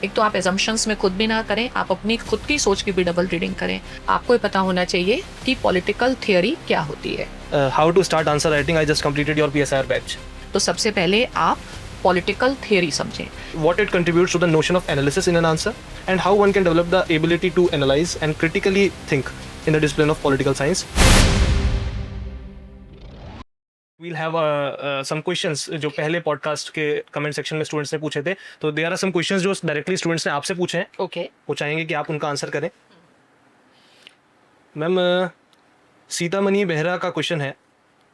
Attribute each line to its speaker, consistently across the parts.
Speaker 1: एक तो आप एजम्पशंस में खुद भी ना करें, आप अपनी खुद की सोच की भी डबल रीडिंग करें। आपको ये पता होना चाहिए कि पॉलिटिकल थियोरी क्या होती है।
Speaker 2: How to start answer writing? I just completed your PSR batch.
Speaker 1: तो सबसे पहले आप पॉलिटिकल थियोरी समझें।
Speaker 2: What it contributes to the notion of analysis in an answer, and how one can develop the ability to analyze and critically think in the discipline of political science. We'll have some questions जो पहले podcast के comment section में students ने पूछे थे, तो there are some questions जो directly students ने आपसे पूछे हैं।
Speaker 1: ओके।
Speaker 2: वो चाहेंगे कि आप उनका आंसर करें। मैम, सीतामणि बेहरा का क्वेश्चन है,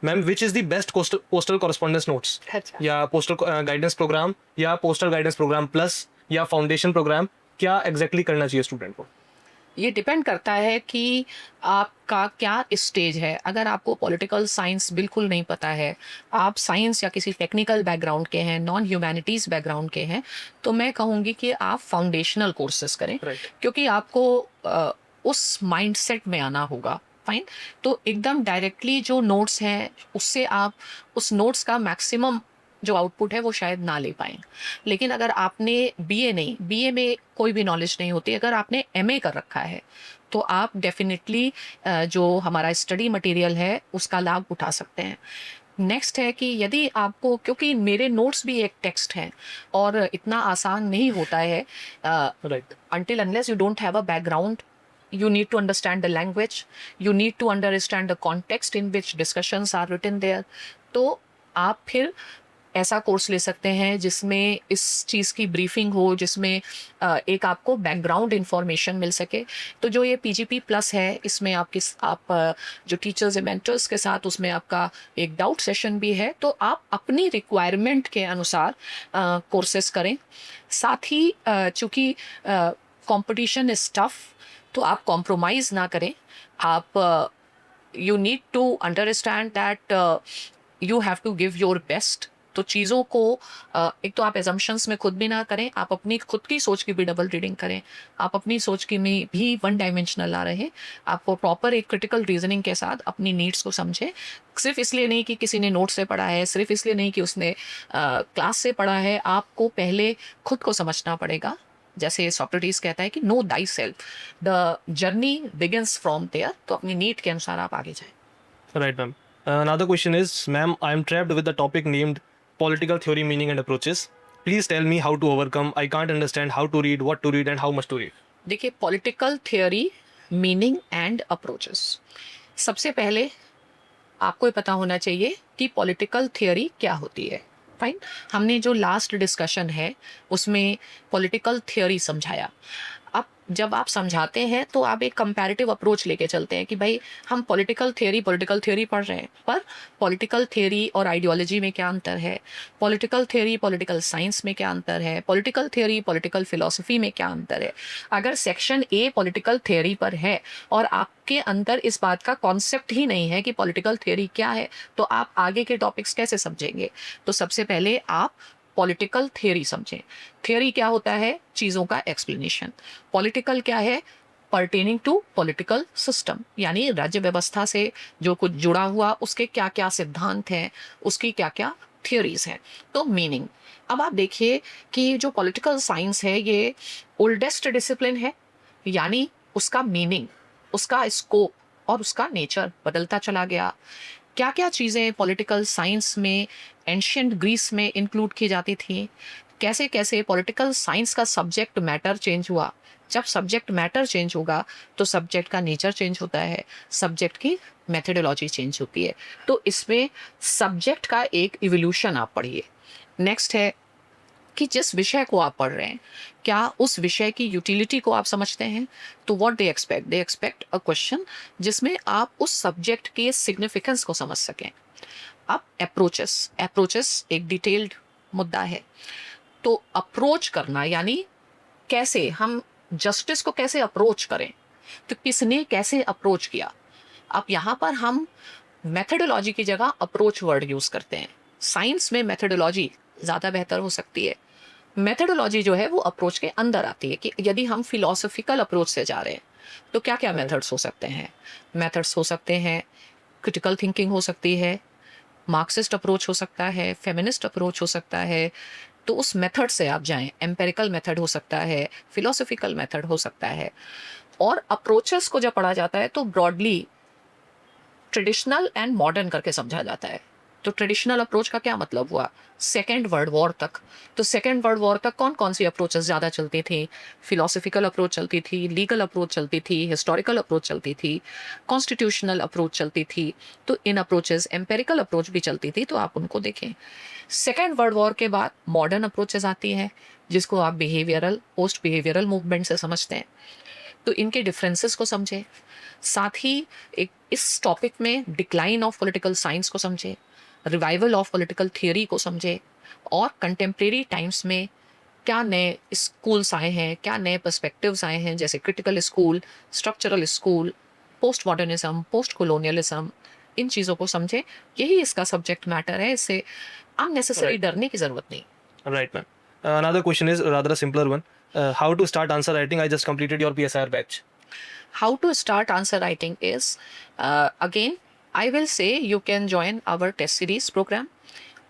Speaker 2: ma'am which is the best postal correspondence notes,
Speaker 1: अच्छा।
Speaker 2: या पोस्टल गाइडेंस प्रोग्राम, या पोस्टल गाइडेंस प्रोग्राम प्लस, या फाउंडेशन प्रोग्राम, क्या एग्जैक्टली करना चाहिए स्टूडेंट को?
Speaker 1: ये डिपेंड करता है कि आपका क्या स्टेज है। अगर आपको पॉलिटिकल साइंस बिल्कुल नहीं पता है, आप साइंस या किसी टेक्निकल बैकग्राउंड के हैं, नॉन ह्यूमैनिटीज़ बैकग्राउंड के हैं, तो मैं कहूँगी कि आप फाउंडेशनल कोर्सेज करें।
Speaker 2: Right.
Speaker 1: क्योंकि आपको उस माइंडसेट में आना होगा। फाइन। तो एकदम डायरेक्टली जो नोट्स हैं उससे आप उस नोट्स का मैक्सिमम जो आउटपुट है वो शायद ना ले पाएँ। लेकिन अगर आपने बीए नहीं, बीए में कोई भी नॉलेज नहीं होती, अगर आपने एमए कर रखा है तो आप डेफिनेटली जो हमारा स्टडी मटेरियल है उसका लाभ उठा सकते हैं। नेक्स्ट है कि यदि आपको, क्योंकि मेरे नोट्स भी एक टेक्स्ट हैं और इतना आसान नहीं होता है
Speaker 2: Right.
Speaker 1: until unless you don't have a background. You need to understand the language, you need to understand the context in which discussions are written there. तो आप फिर ऐसा कोर्स ले सकते हैं जिसमें इस चीज़ की ब्रीफिंग हो, जिसमें एक आपको बैकग्राउंड इंफॉर्मेशन मिल सके। तो जो ये पीजीपी प्लस है, इसमें जो टीचर्स एंड मेंटर्स के साथ उसमें आपका एक डाउट सेशन भी है। तो आप अपनी रिक्वायरमेंट के अनुसार कोर्सेज करें। साथ ही चूँकि कंपटीशन इज टफ, तो आप कॉम्प्रोमाइज़ ना करें। आप you need to understand that you have to give your best. तो चीज़ों को एक तो आप एजम्पशंस में खुद भी ना करें, आप अपनी खुद की सोच की भी डबल रीडिंग करें। आप अपनी सोच की में भी वन डायमेंशनल ना रहें। आपको प्रॉपर एक क्रिटिकल रीजनिंग के साथ अपनी नीड्स को समझें। सिर्फ इसलिए नहीं कि किसी ने नोट से पढ़ा है, सिर्फ इसलिए नहीं कि उसने क्लास से पढ़ा है, आपको पहले खुद को समझना पड़ेगा। जैसे सोक्रेटिस कहता है कि know thy self, the journey begins from there. तो अपनी नीड के अनुसार आप आगे जाएं।
Speaker 2: Right, ma'am. Another question is, ma'am, I am trapped with the topic named political theory, meaning and approaches. Please tell me how to overcome. I can't understand how to read, what to read, and how much to read.
Speaker 1: देखिए, political theory, meaning and approaches. सबसे पहले आपको ये पता होना चाहिए कि political theory क्या होती है। फाइन। हमने जो लास्ट डिस्कशन है उसमें पॉलिटिकल थियोरी समझाया। अब जब आप समझाते हैं तो आप एक कंपैरेटिव अप्रोच लेके चलते हैं कि भाई हम पॉलिटिकल थियोरी पढ़ रहे हैं, पर पॉलिटिकल थियोरी और आइडियोलॉजी में क्या अंतर है, पॉलिटिकल थियोरी पॉलिटिकल साइंस में क्या अंतर है, पॉलिटिकल थियोरी पॉलिटिकल फिलॉसफी में क्या अंतर है। अगर सेक्शन ए पॉलिटिकल थियोरी पर है और आपके अंदर इस बात का कॉन्सेप्ट ही नहीं है कि पॉलिटिकल थियोरी क्या है, तो आप आगे के टॉपिक्स कैसे समझेंगे। तो सबसे पहले आप पॉलिटिकल थियोरी समझें। थियोरी क्या होता है? चीज़ों का एक्सप्लेनेशन। पॉलिटिकल क्या है? पर्टेनिंग टू पॉलिटिकल सिस्टम, यानी राज्य व्यवस्था से जो कुछ जुड़ा हुआ उसके क्या क्या सिद्धांत हैं, उसकी क्या क्या थियोरीज हैं। तो मीनिंग, अब आप देखिए कि जो पॉलिटिकल साइंस है ये ओल्डेस्ट डिसिप्लिन है, यानी उसका मीनिंग, उसका स्कोप और उसका नेचर बदलता चला गया। क्या क्या चीज़ें पॉलिटिकल साइंस में एंशियंट ग्रीस में इंक्लूड की जाती थी, कैसे कैसे पॉलिटिकल साइंस का सब्जेक्ट मैटर चेंज हुआ। जब सब्जेक्ट मैटर चेंज होगा तो सब्जेक्ट का नेचर चेंज होता है, सब्जेक्ट की मेथडोलॉजी चेंज होती है। तो इसमें सब्जेक्ट का एक इवोल्यूशन आप पढ़िए। नेक्स्ट है कि जिस विषय को आप पढ़ रहे हैं, क्या उस विषय की यूटिलिटी को आप समझते हैं। तो what they expect a question जिसमें आप उस सब्जेक्ट के सिग्निफिकेंस को समझ सकें। अब अप्रोचेस एक डिटेल्ड मुद्दा है। तो अप्रोच करना यानी कैसे हम जस्टिस को कैसे अप्रोच करें, तो किसने कैसे अप्रोच किया। अब यहाँ पर हम मेथडोलॉजी की जगह अप्रोच वर्ड यूज़ करते हैं। साइंस में मेथडोलॉजी ज़्यादा बेहतर हो सकती है। मेथडोलॉजी जो है वो अप्रोच के अंदर आती है कि यदि हम फिलॉसफिकल अप्रोच से जा रहे हैं तो क्या क्या मेथड्स हो सकते हैं। मेथड्स हो सकते हैं, क्रिटिकल थिंकिंग हो सकती है, मार्क्सिस्ट अप्रोच हो सकता है, फेमिनिस्ट अप्रोच हो सकता है, तो उस मेथड से आप जाएं। एम्पेरिकल मेथड हो सकता है, फिलोसफिकल मेथड हो सकता है। और अप्रोचेस को जब पढ़ा जाता है तो ब्रॉडली ट्रेडिशनल एंड मॉडर्न करके समझा जाता है। तो ट्रेडिशनल अप्रोच का क्या मतलब हुआ? सेकेंड वर्ल्ड वॉर तक। तो सेकेंड वर्ल्ड वॉर तक कौन कौन सी अप्रोचेस ज़्यादा चलती थी? फिलोसफिकल अप्रोच चलती थी, लीगल अप्रोच चलती थी, हिस्टोरिकल अप्रोच चलती थी, कॉन्स्टिट्यूशनल अप्रोच चलती थी। तो इन अप्रोचेस, एम्पेरिकल अप्रोच भी चलती थी, तो आप उनको देखें। सेकेंड वर्ल्ड वॉर के बाद मॉडर्न अप्रोचेस आती हैं, जिसको आप बिहेवियरल, पोस्ट बिहेवियरल मूवमेंट से समझते हैं। तो इनके डिफरेंसेस को समझें। साथ ही एक इस टॉपिक में डिक्लाइन ऑफ पॉलिटिकल साइंस को समझें, रिवाइवल ऑफ पॉलिटिकल थियोरी को समझें, और कंटेम्प्रेरी टाइम्स में क्या नए स्कूल्स आए हैं, क्या नए पर्सपेक्टिव्स आए हैं, जैसे critical school, structural school, post modernism, post colonialism. इन चीज़ों को समझें। यही इसका सब्जेक्ट मैटर है। इससे अननेसेसरी
Speaker 2: Right.
Speaker 1: डरने की ज़रूरत नहीं।
Speaker 2: Right, ma'am. Another question is rather a simpler one. How to start answer writing? I just completed your PSR batch.
Speaker 1: How to start answer writing is, again, I will say you can join our test series program,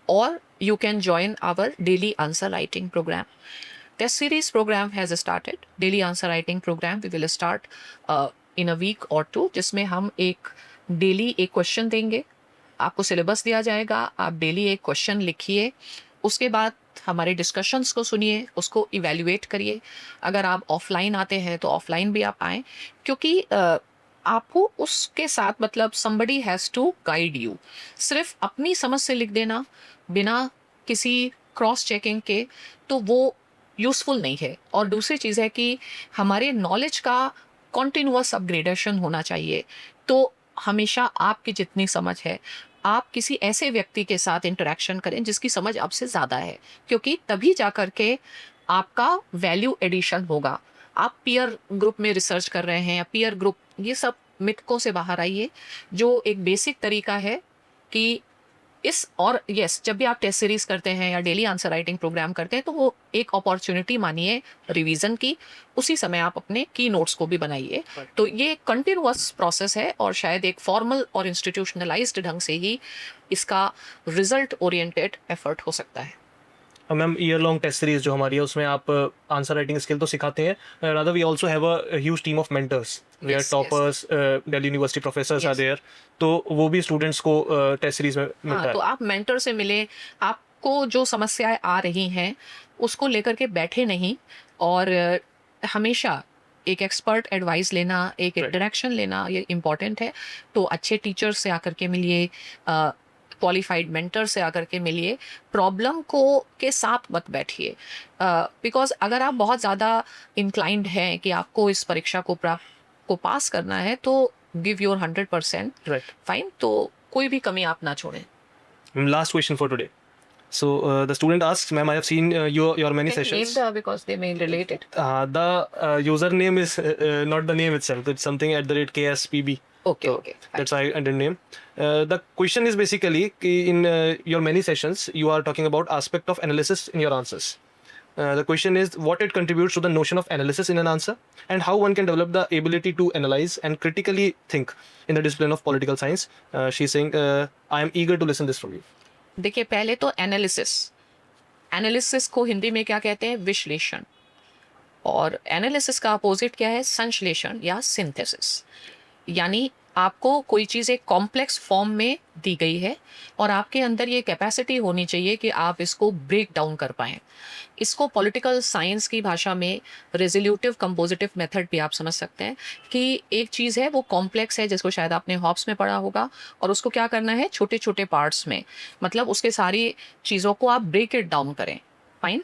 Speaker 1: or you can join our daily answer writing program. Test series program has started. Daily answer writing program we will start in a week or two, जिसमें हम एक daily एक question देंगे। आपको syllabus दिया जाएगा, आप daily एक क्वेश्चन लिखिए, उसके बाद हमारे डिस्कशंस को सुनिए, उसको इवैल्यूएट करिए। अगर आप ऑफलाइन आते हैं तो ऑफलाइन भी आप आएँ, क्योंकि आपको उसके साथ मतलब somebody has to guide you. सिर्फ अपनी समझ से लिख देना बिना किसी क्रॉस चेकिंग के, तो वो यूज़फुल नहीं है। और दूसरी चीज़ है कि हमारे नॉलेज का कॉन्टिन्यूअस अपग्रेडेशन होना चाहिए। तो हमेशा आपकी जितनी समझ है, आप किसी ऐसे व्यक्ति के साथ इंटरेक्शन करें जिसकी समझ आपसे ज़्यादा है, क्योंकि तभी जा कर के आपका वैल्यू एडिशन होगा। आप पीयर ग्रुप में रिसर्च कर रहे हैं या पीयर ग्रुप, ये सब मिथकों से बाहर आइए। जो एक बेसिक तरीका है कि और यस, जब भी आप टेस्ट सीरीज करते हैं या डेली आंसर राइटिंग प्रोग्राम करते हैं, तो वो एक अपॉर्चुनिटी मानिए रिवीजन की। उसी समय आप अपने की नोट्स को भी बनाइए। तो ये कंटिन्यूअस प्रोसेस है, और शायद एक फॉर्मल और इंस्टीट्यूशनलाइज्ड ढंग से ही इसका रिजल्ट ओरिएंटेड एफर्ट हो सकता है।
Speaker 2: Ma'am, year long test series जो हमारी है उसमें आप आंसर राइटिंग स्किल तो सिखाते हैं, rather we also have a huge team of mentors where
Speaker 1: Yes, yes.
Speaker 2: Toppers, Delhi university professors are
Speaker 1: Yes.
Speaker 2: There, तो वो भी स्टूडेंट्स को टेस्ट सीरीज में मिलता
Speaker 1: हाँ,
Speaker 2: है।
Speaker 1: तो आप मेंटर से मिले, आपको जो समस्याएं आ रही हैं उसको लेकर के बैठे नहीं, और हमेशा एक एक्सपर्ट एडवाइस लेना, एक
Speaker 2: Right.
Speaker 1: इंटरेक्शन लेना, ये इम्पॉर्टेंट है। तो अच्छे टीचर से आकर के मिलिए, क्वालिफाइड मेंटर से आकर के मिलिए। प्रॉब्लम को के साथ मत बैठिए, बिकॉज अगर आप बहुत ज़्यादा इंक्लाइंड हैं कि आपको इस परीक्षा को पास करना है, तो गिव योर 100%।
Speaker 2: Right.
Speaker 1: फाइन, तो कोई भी कमी आप ना छोड़ें।
Speaker 2: Last question for today. So the student asks, ma'am, I have seen your many
Speaker 1: Can name
Speaker 2: sessions.
Speaker 1: because they may relate it.
Speaker 2: The username is not the name itself. It's something at the rate KSPB.
Speaker 1: Okay,
Speaker 2: So
Speaker 1: okay.
Speaker 2: that's why I didn't name. The question is basically कि in your many sessions you are talking about aspect of analysis in your answers. The question is what it contributes to the notion of analysis in an answer, and how one can develop the ability to analyze and critically think in the discipline of political science. She's saying, I am eager to listen this from you.
Speaker 1: देखिए, पहले तो analysis को हिंदी में क्या कहते हैं? विश्लेषण। और एनालिसिस का अपोजिट क्या है? संश्लेषण या सिंथेसिस। यानी आपको कोई चीज़ एक कॉम्प्लेक्स फॉर्म में दी गई है, और आपके अंदर ये कैपेसिटी होनी चाहिए कि आप इसको ब्रेक डाउन कर पाएँ। इसको पॉलिटिकल साइंस की भाषा में रेज़ोल्यूटिव कंपोजिटिव मेथड भी आप समझ सकते हैं, कि एक चीज़ है वो कॉम्प्लेक्स है, जिसको शायद आपने हॉब्स में पढ़ा होगा, और उसको क्या करना है? छोटे-छोटे पार्ट्स में, मतलब उसके सारी चीज़ों को आप ब्रेक इट डाउन करें। फाइन।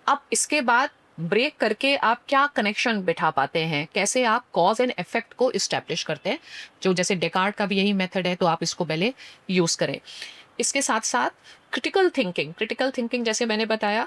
Speaker 1: अब इसके बाद ब्रेक करके आप क्या कनेक्शन बिठा पाते हैं, कैसे आप कॉज एंड इफेक्ट को इस्टेब्लिश करते हैं, जो जैसे डेकार्ट का भी यही मेथड है, तो आप इसको पहले यूज़ करें। इसके साथ साथ क्रिटिकल थिंकिंग जैसे मैंने बताया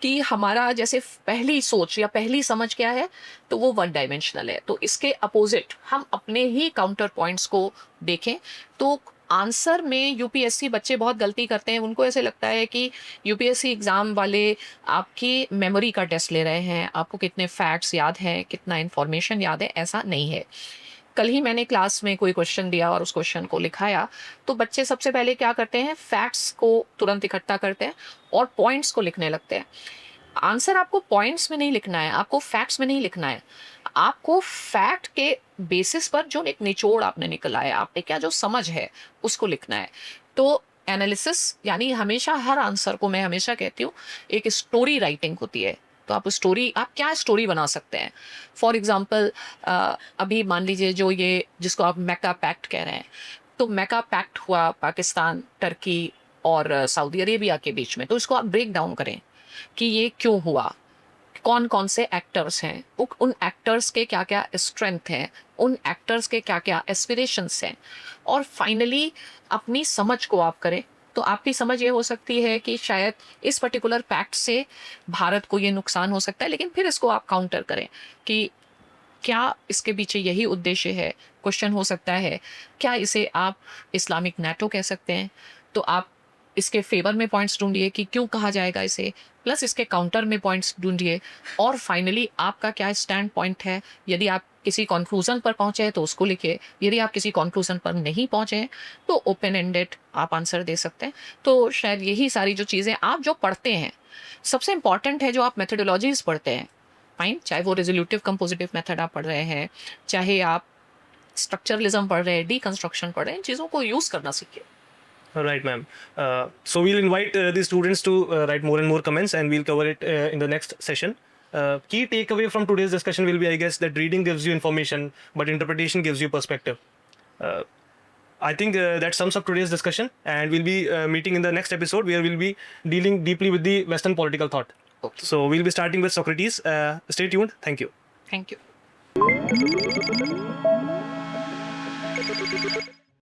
Speaker 1: कि हमारा जैसे पहली सोच या पहली समझ क्या है, तो वो वन डायमेंशनल है। तो इसके अपोजिट हम अपने ही काउंटर पॉइंट्स को देखें। तो आंसर में यूपीएससी बच्चे बहुत गलती करते हैं, उनको ऐसे लगता है कि यूपीएससी एग्ज़ाम वाले आपकी मेमोरी का टेस्ट ले रहे हैं, आपको कितने फैक्ट्स याद हैं, कितना इन्फॉर्मेशन याद है। ऐसा नहीं है। कल ही मैंने क्लास में कोई क्वेश्चन दिया और उस क्वेश्चन को लिखाया, तो बच्चे सबसे पहले क्या करते हैं, फैक्ट्स को तुरंत इकट्ठा करते हैं और पॉइंट्स को लिखने लगते हैं। आंसर आपको पॉइंट्स में नहीं लिखना है, आपको फैक्ट्स में नहीं लिखना है। आपको फैक्ट के बेसिस पर जो एक निचोड़ आपने निकाला, आपने क्या जो समझ है उसको लिखना है। तो एनालिसिस यानी हमेशा हर आंसर को मैं हमेशा कहती हूँ एक स्टोरी राइटिंग होती है। तो आप क्या स्टोरी बना सकते हैं। फॉर एग्जाम्पल अभी मान लीजिए जो ये जिसको आप मैका पैक्ट कह रहे हैं, तो मैका पैक्ट हुआ पाकिस्तान, टर्की और सऊदी अरेबिया के बीच में। तो इसको आप ब्रेक डाउन करें कि ये क्यों हुआ, कौन कौन से एक्टर्स हैं, उन एक्टर्स के क्या क्या स्ट्रेंथ हैं, उन एक्टर्स के क्या क्या एस्पिरेशंस हैं, और फाइनली अपनी समझ को आप करें। तो आपकी समझ ये हो सकती है कि शायद इस पर्टिकुलर पैक्ट से भारत को ये नुकसान हो सकता है, लेकिन फिर इसको आप काउंटर करें कि क्या इसके पीछे यही उद्देश्य है। क्वेश्चन हो सकता है क्या इसे आप इस्लामिक नेटो कह सकते हैं, तो आप इसके फेवर में पॉइंट्स ढूंढिए कि क्यों कहा जाएगा इसे, प्लस इसके काउंटर में पॉइंट्स ढूंढिए, और फाइनली आपका क्या स्टैंड पॉइंट है। यदि आप किसी कंक्लूजन पर पहुंचे हैं तो उसको लिखिए, यदि आप किसी कंक्लूजन पर नहीं पहुंचे हैं तो ओपन एंडेड आप आंसर दे सकते हैं। तो शायद यही सारी जो चीज़ें आप जो पढ़ते हैं, सबसे इंपॉर्टेंट है जो आप मेथोडोलॉजीज पढ़ते हैं, फाइन, चाहे वो रेजोल्यूटिव कंपोजिटिव मेथड आप पढ़ रहे हैं, चाहे आप स्ट्रक्चरलिज्म पढ़ रहे हैं, डीकंस्ट्रक्शन पढ़ रहे हैं, इन चीज़ों को यूज़ करना सीखिए।
Speaker 2: All right, ma'am. So we'll invite the students to write more and more comments, and we'll cover it in the next session. Key takeaway from today's discussion will be, I guess, that reading gives you information, but interpretation gives you perspective. Uh, I think that sums up today's discussion, and we'll be meeting in the next episode where we'll be dealing deeply with the Western political thought.
Speaker 1: Okay.
Speaker 2: So we'll be starting with Socrates. Stay tuned. Thank you.
Speaker 1: Thank you.